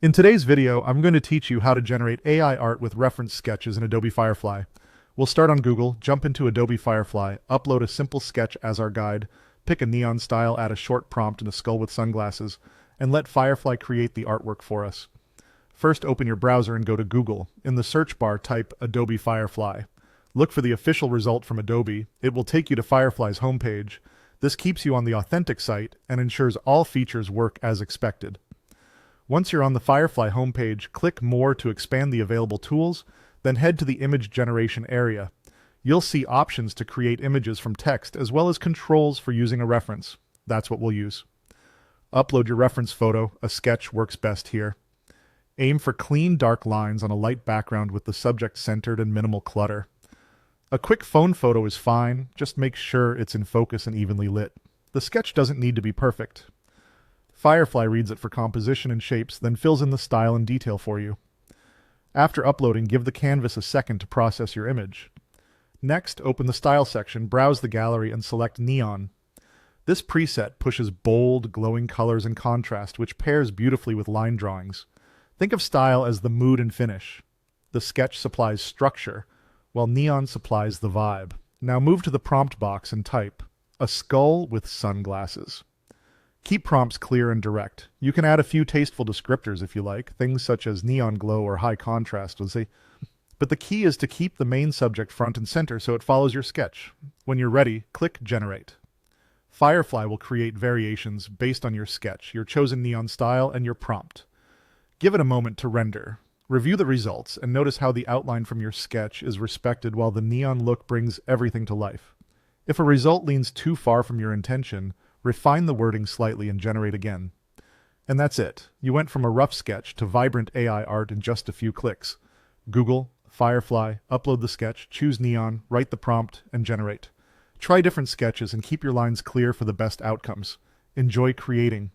In today's video, I'm going to teach you how to generate AI art with reference sketches in Adobe Firefly. We'll start on Google, jump into Adobe Firefly, upload a simple sketch as our guide, pick a neon style, add a short prompt and a skull with sunglasses, and let Firefly create the artwork for us. First, open your browser and go to Google. In the search bar, type Adobe Firefly. Look for the official result from Adobe. It will take you to Firefly's homepage. This keeps you on the authentic site and ensures all features work as expected. Once you're on the Firefly homepage, click More to expand the available tools, then head to the image generation area. You'll see options to create images from text as well as controls for using a reference. That's what we'll use. Upload your reference photo. A sketch works best here. Aim for clean, dark lines on a light background with the subject centered and minimal clutter. A quick phone photo is fine, just make sure it's in focus and evenly lit. The sketch doesn't need to be perfect. Firefly reads it for composition and shapes, then fills in the style and detail for you. After uploading, give the canvas a second to process your image. Next, open the Style section, browse the gallery, and select Neon. This preset pushes bold, glowing colors and contrast, which pairs beautifully with line drawings. Think of style as the mood and finish. The sketch supplies structure, while Neon supplies the vibe. Now move to the prompt box and type, "A skull with sunglasses." Keep prompts clear and direct. You can add a few tasteful descriptors if you like, things such as neon glow or high contrast, but the key is to keep the main subject front and center so it follows your sketch. When you're ready, click Generate. Firefly will create variations based on your sketch, your chosen neon style, and your prompt. Give it a moment to render. Review the results and notice how the outline from your sketch is respected while the neon look brings everything to life. If a result leans too far from your intention, refine the wording slightly and generate again. And that's it. You went from a rough sketch to vibrant AI art in just a few clicks. Google, Firefly, upload the sketch, choose Neon, write the prompt, and generate. Try different sketches and keep your lines clear for the best outcomes. Enjoy creating.